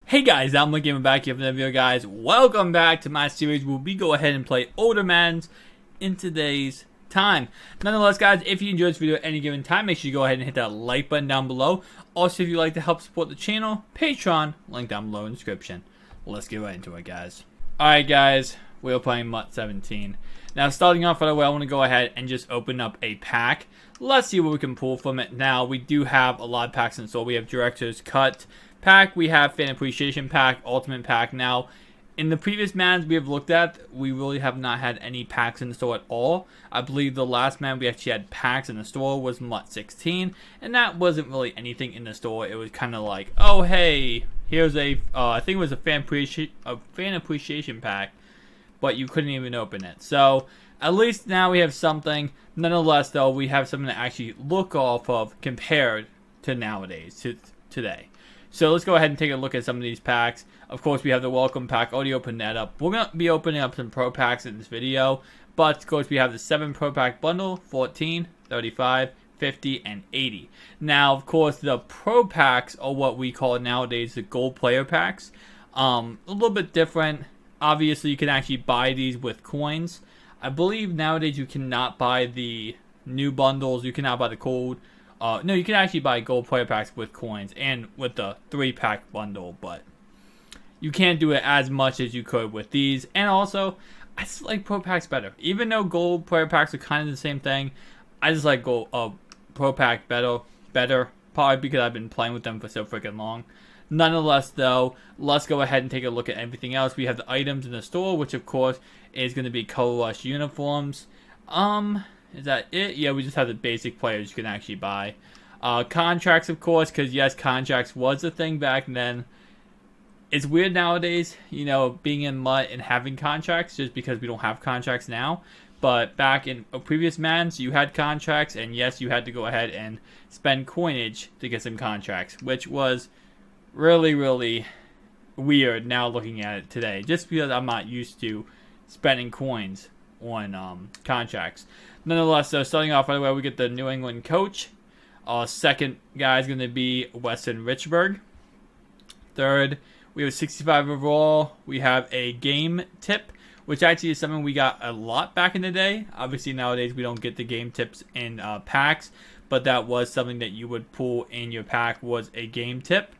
Hey guys, I'm MUT Gamer back here for the video, guys. Welcome back to my series where we go ahead and play older Maddens in today's time. Nonetheless, guys, if you enjoyed this video at any given time, make sure you go ahead and hit that like button down below. Also, if you'd like to help support the channel, Patreon, link down below in the description. Let's get right into it, guys. Alright, guys, we're playing MUT 17. Now, starting off right away, I want to go ahead and just open up a pack. Let's see what we can pull from it. Now, we do have a lot of packs in store. We have Director's Cut pack, we have Fan Appreciation pack, Ultimate pack. Now, in the previous Maddens we have looked at, we really have not had any packs in the store at all. I believe the last Madden we actually had packs in the store was MUT 16, and that wasn't really anything in the store. It was kind of like, oh hey, here's a, I think it was a fan appreciation pack, but you couldn't even open it. So, at least now we have something. Nonetheless, though, we have something to actually look off of compared to nowadays, to today. So let's go ahead and take a look at some of these packs. Of course, we have the welcome pack. Already opened that up. We're going to be opening up some pro packs in this video. But, of course, we have the 7 pro pack bundle, 14, 35, 50, and 80. Now, of course, the pro packs are what we call nowadays the gold player packs. A little bit different. Obviously, you can actually buy these with coins. I believe nowadays you cannot buy the new bundles. You cannot buy the gold. No, you can actually buy gold player packs with coins and with the 3-pack bundle, but you can't do it as much as you could with these. And also, I just like pro packs better. Even though gold player packs are kind of the same thing, I just like pro pack better, probably because I've been playing with them for so freaking long. Nonetheless, though, let's go ahead and take a look at everything else. We have the items in the store, which of course is going to be Color Rush uniforms. Is that it? Yeah, we just have the basic players you can actually buy. Contracts, of course, because yes, contracts was a thing back then. It's weird nowadays, you know, being in MUT and having contracts just because we don't have contracts now. But back in previous Maddens, you had contracts, and yes, you had to go ahead and spend coinage to get some contracts, which was really, really weird now looking at it today, just because I'm not used to spending coins on contracts. Nonetheless, so starting off right away, we get the New England coach. Second guy is going to be Weston Richburg. Third, we have 65 overall. We have a game tip, which actually is something we got a lot back in the day. Obviously, nowadays we don't get the game tips in packs, but that was something that you would pull in your pack, was a game tip.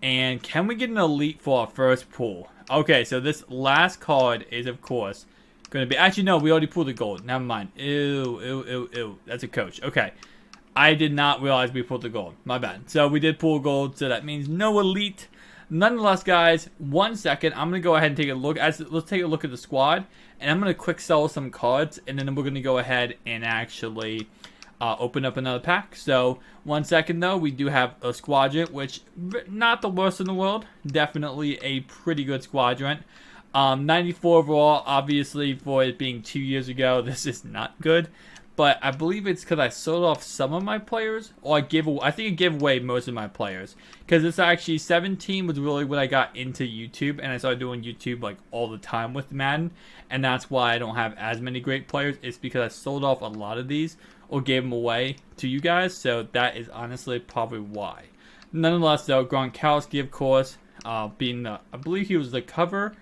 And can we get an elite for our first pull? Okay, so this last card is, of course, going to be... Actually, no, we already pulled the gold. Never mind. Ew. That's a coach. Okay. I did not realize we pulled the gold. My bad. So, we did pull gold, so that means no elite. Nonetheless, guys, 1 second. I'm going to go ahead and take a look. Let's take a look at the squad. And I'm going to quick sell some cards. And then we're going to go ahead and actually open up another pack. So, 1 second, though. We do have a squadron, which not the worst in the world. Definitely a pretty good squadron. 94 overall, obviously, for it being 2 years ago, this is not good. But I believe it's because I sold off some of my players, or I think I gave away most of my players. Because it's actually 17 was really when I got into YouTube, and I started doing YouTube like all the time with Madden. And that's why I don't have as many great players. It's because I sold off a lot of these, or gave them away to you guys. So that is honestly probably why. Nonetheless, though, Gronkowski, of course, being the, I believe he was the cover.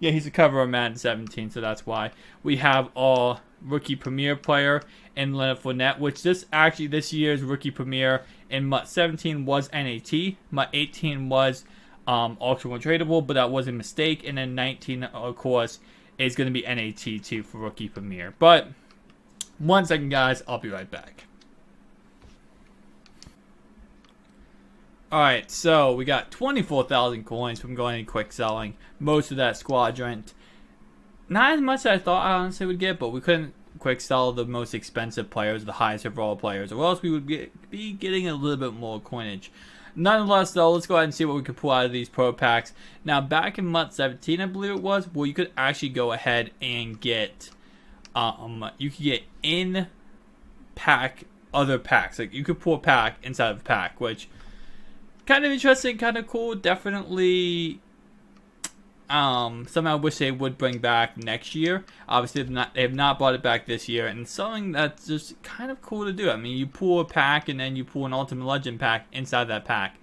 Yeah, he's a cover of Madden 17, so that's why. We have our rookie premier player in Leonard Fournette, which this year's rookie premier in MUT 17 was NAT. MUT 18 was auctionable tradable, but that was a mistake. And then 19, of course, is going to be NAT too for rookie premier. But 1 second, guys, I'll be right back. Alright, so we got 24,000 coins from going and quick selling most of that squadron. Not as much as I thought I honestly would get, but we couldn't quick sell the most expensive players, the highest overall players, or else we would be getting a little bit more coinage. Nonetheless, though, let's go ahead and see what we can pull out of these pro packs. Now, back in MUT 17, I believe it was, well, you could actually go ahead and get, you could get in pack other packs. Like, you could pull a pack inside of a pack, which kind of interesting, kind of cool. Definitely something I wish they would bring back next year. Obviously, they have not brought it back this year, and something that's just kind of cool to do. I mean, you pull a pack, and then you pull an Ultimate Legend pack inside that pack.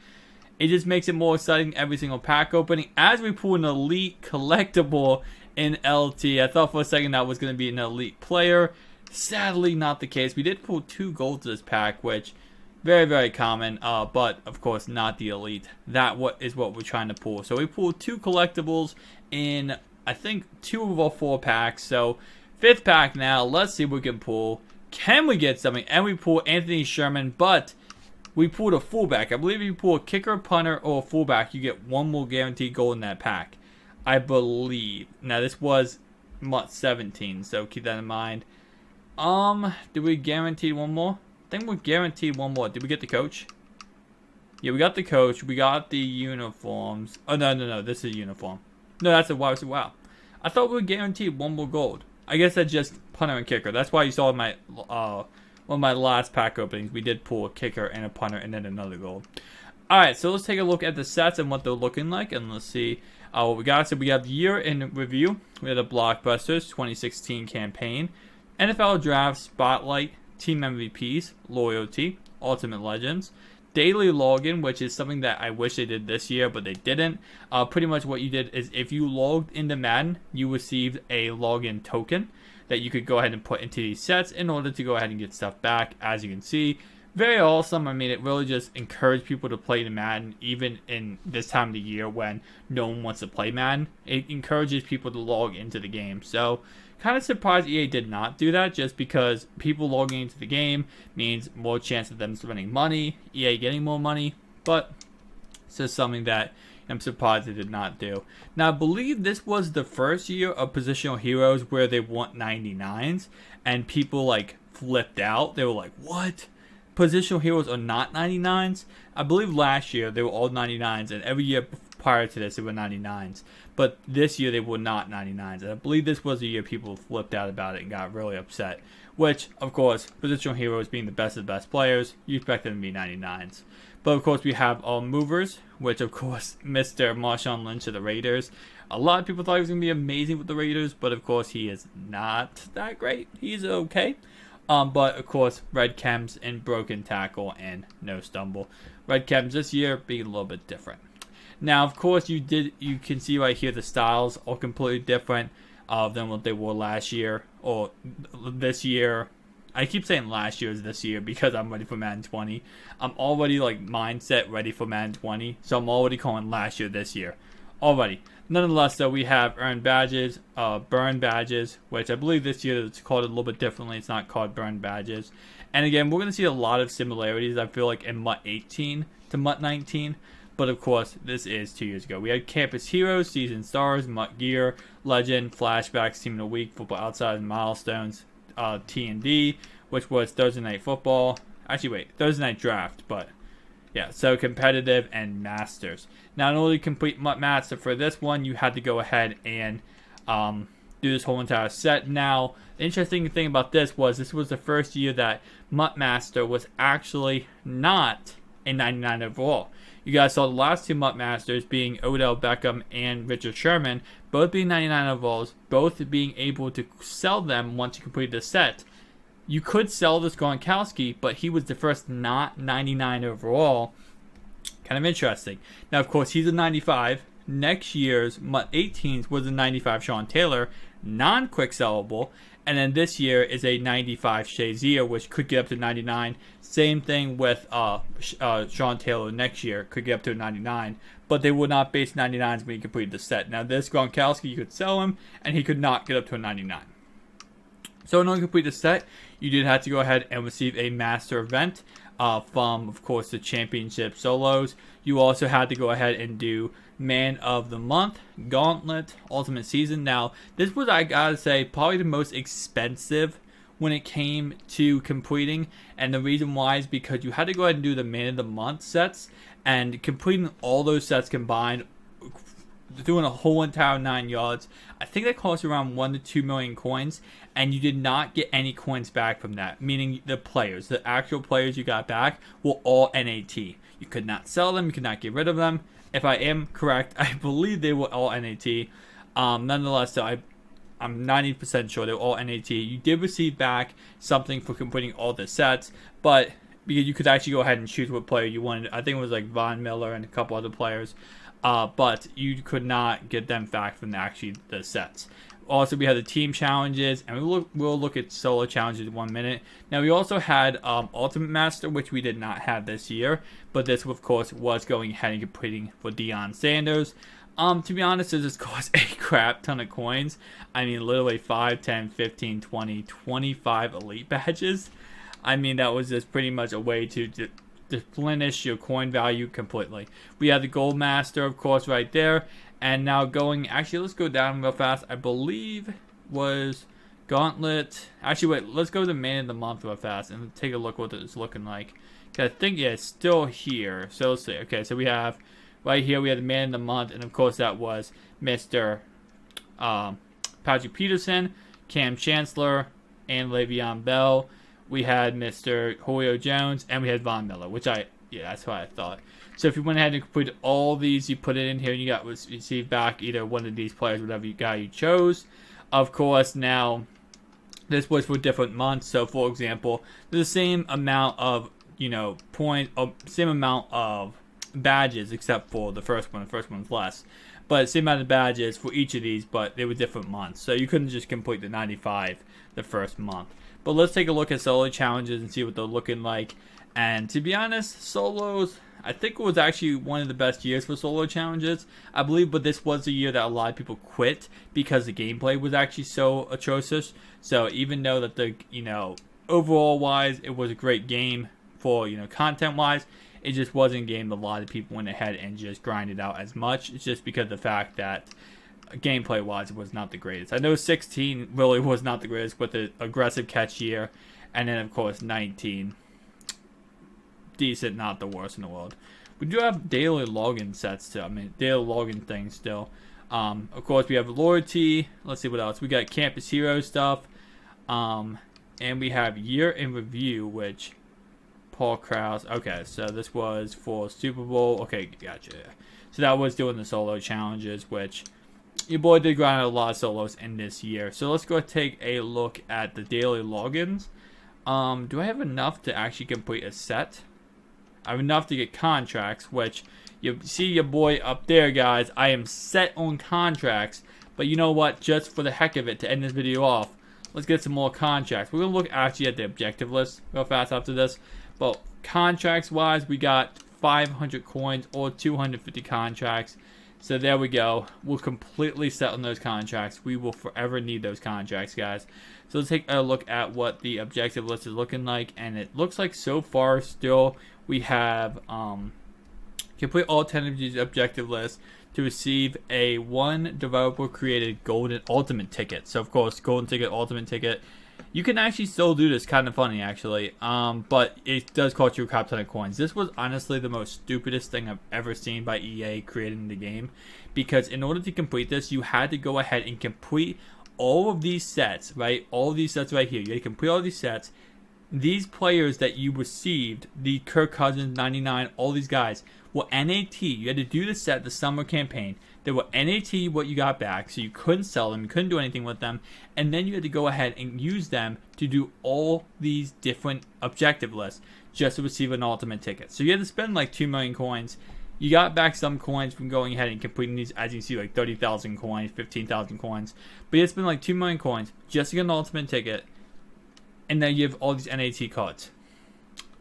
It just makes it more exciting every single pack opening. As we pull an elite collectible in LT, I thought for a second that was going to be an elite player. Sadly, not the case. We did pull 2 golds this pack, which very, very common, but of course not the elite. That is what we're trying to pull. So we pulled 2 collectibles in, I think, 2 of our 4 packs. So 5th pack now. Let's see what we can pull. Can we get something? And we pull Anthony Sherman, but we pulled a fullback. I believe if you pull a kicker, punter, or a fullback, you get 1 more guaranteed gold in that pack. I believe. Now this was MUT 17, so keep that in mind. Did we guarantee 1 more? I think we guaranteed 1 more. Did we get the coach? Yeah, we got the coach. We got the uniforms. Oh, no. This is a uniform. No, that's a wow. Wow. I thought we were guaranteed 1 more gold. I guess that's just punter and kicker. That's why you saw in my one of my last pack openings, we did pull a kicker and a punter and then another gold. Alright, so let's take a look at the sets and what they're looking like, and let's see what we got. So we have the year in review. We have the Blockbusters 2016 campaign, NFL Draft Spotlight, Team MVPs, Loyalty, Ultimate Legends, Daily Login, which is something that I wish they did this year, but they didn't. Pretty much what you did is if you logged into Madden, you received a login token that you could go ahead and put into these sets in order to go ahead and get stuff back. As you can see, very awesome. I mean, it really just encouraged people to play the Madden, even in this time of the year when no one wants to play Madden. It encourages people to log into the game. So, kind of surprised EA did not do that, just because people logging into the game means more chance of them spending money, EA getting more money, but it's just something that I'm surprised they did not do. Now, I believe this was the first year of Positional Heroes where they want 99s, and people like flipped out. They were like, what? Positional Heroes are not 99s? I believe last year they were all 99s, and every year prior to this they were 99s. But this year they were not 99s. And I believe this was the year people flipped out about it and got really upset. Which, of course, Positional Heroes being the best of the best players, you expect them to be 99s. But of course we have all movers, which of course Mr. Marshawn Lynch of the Raiders. A lot of people thought he was going to be amazing with the Raiders, but of course he is not that great. He's okay. But of course, red chems and broken tackle and no stumble. Red chems this year being a little bit different. Now, of course, you can see right here the styles are completely different than what they were last year or this year. I keep saying last year is this year because I'm ready for Madden 20. I'm already like mindset ready for Madden 20, so I'm already calling last year this year already. Nonetheless, though, we have earned badges, burn badges, which I believe this year it's called a little bit differently. It's not called burn badges. And again, we're going to see a lot of similarities, I feel like, in MUT 18 to MUT 19. But of course, this is 2 years ago. We had Campus Heroes, Season Stars, MUT Gear, Legend, Flashbacks, Team of the Week, Football Outside, Milestones, T&D, which was Thursday Night Football. Actually, wait, Thursday Night Draft, but yeah, so competitive and Masters. Not only complete MUT Master for this one, you had to go ahead and do this whole entire set. Now, the interesting thing about this was the first year that MUT Master was actually not a 99 overall. You guys saw the last 2 MUT Masters being Odell Beckham and Richard Sherman, both being 99 overalls, both being able to sell them once you complete the set. You could sell this Gronkowski, but he was the first not 99 overall. Kind of interesting. Now, of course, he's a 95. Next year's MUT 18s was a 95 Sean Taylor, non-quick sellable. And then this year is a 95 Shazier, which could get up to 99. Same thing with Sean Taylor next year, could get up to a 99. But they would not base 99s when you complete the set. Now, this Gronkowski, you could sell him, and he could not get up to a 99. So in order to complete the set, you did have to go ahead and receive a master event from, of course, the championship solos. You also had to go ahead and do Man of the Month, Gauntlet, Ultimate Season. Now, this was, I gotta say, probably the most expensive when it came to completing. And the reason why is because you had to go ahead and do the Man of the Month sets. And completing all those sets combined, doing a whole entire 9 yards, I think that cost around 1 to 2 million coins, and you did not get any coins back from that, meaning the players, the actual players you got back were all NAT. You could not sell them, you could not get rid of them. If I am correct, I believe they were all NAT. Nonetheless, so I'm 90% sure they were all NAT. You did receive back something for completing all the sets, but because you could actually go ahead and choose what player you wanted. I think it was like Von Miller and a couple other players, but you could not get them back from the sets. Also, we had the team challenges, and we'll look at solo challenges in 1 minute. Now, we also had Ultimate Master, which we did not have this year, but this, of course, was going ahead and competing for Deion Sanders. To be honest, this cost a crap ton of coins. I mean, literally 5, 10, 15, 20, 25 elite badges. I mean, that was just pretty much a way to replenish your coin value completely. We had the Gold Master, of course, right there. And now actually, let's go down real fast. I believe was Gauntlet. Actually, wait, let's go to Man of the Month real fast and take a look what it's looking like. Because I think, yeah, it's still here. So let's see. Okay, so we have, right here, we have the Man of the Month. And, of course, that was Mr. Patrick Peterson, Cam Chancellor, and Le'Veon Bell. We had Mr. Julio Jones, and we had Von Miller, which yeah, that's what I thought. So if you went ahead and completed all these, you put it in here, and you received back either one of these players, whatever guy you chose. Of course, now this was for different months. So for example, the same amount of points, same amount of badges, except for the first one. The first one's less, but same amount of badges for each of these, but they were different months. So you couldn't just complete the 95 the first month. But let's take a look at solo challenges and see what they're looking like. And to be honest, solos, I think it was actually one of the best years for solo challenges, I believe, but this was the year that a lot of people quit because the gameplay was actually so atrocious. So even though that the, overall wise, it was a great game for, content wise, it just wasn't a game that a lot of people went ahead and just grinded out as much. It's just because of the fact that gameplay wise it was not the greatest. I know 16 really was not the greatest with the aggressive catch year, and then of course 19 decent, not the worst in the world. We do have daily login sets still. I mean, daily login things still. Of course, we have loyalty. Let's see what else. We got Campus Hero stuff. And we have year in review, which Paul Krause. Okay, so this was for Super Bowl. Okay, gotcha. So that was doing the solo challenges, which your boy did grind out a lot of solos in this year. So let's go take a look at the daily logins. Do I have enough to actually complete a set? I have enough to get contracts, which you see your boy up there, guys. I am set on contracts, but you know what? Just for the heck of it, to end this video off, let's get some more contracts. We're going to look actually at the objective list real fast after this. But contracts-wise, we got 500 coins or 250 contracts. So there we go. We're completely set on those contracts. We will forever need those contracts, guys. So let's take a look at what the objective list is looking like. And it looks like so far still we have complete all 10 of these objective lists to receive a one developer created golden ultimate ticket. So of course, golden ticket, ultimate ticket. You can actually still do this, kind of funny actually, but it does cost you a crap ton of coins. This was honestly the most stupidest thing I've ever seen by EA creating the game, because in order to complete this, you had to go ahead and complete all of these sets, right? All of these sets right here. You had to complete all these sets. These players that you received, the Kirk Cousins, 99, all these guys, were NAT. You had to do the set, the summer campaign. They were NAT what you got back, so you couldn't sell them, you couldn't do anything with them, and then you had to go ahead and use them to do all these different objective lists just to receive an ultimate ticket. So you had to spend like 2 million coins. You got back some coins from going ahead and completing these, as you can see, like 30,000 coins, 15,000 coins. But you had to spend like 2 million coins just to get an ultimate ticket, and then you have all these NAT cards.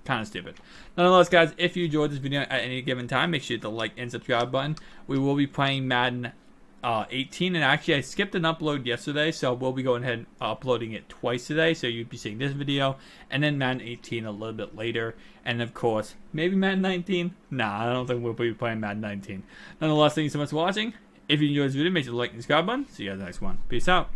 Kind of stupid. Nonetheless, guys, if you enjoyed this video at any given time, make sure you hit the like and subscribe button. We will be playing Madden 18, and actually I skipped an upload yesterday, so we'll be going ahead and uploading it twice today. So you'd be seeing this video and then Madden 18 a little bit later, and of course maybe Madden 19. Nah, I don't think we'll be playing Madden 19. Nonetheless, thank you so much for watching. If you enjoyed this video, make sure to like and subscribe button. See you guys in the next one. Peace out.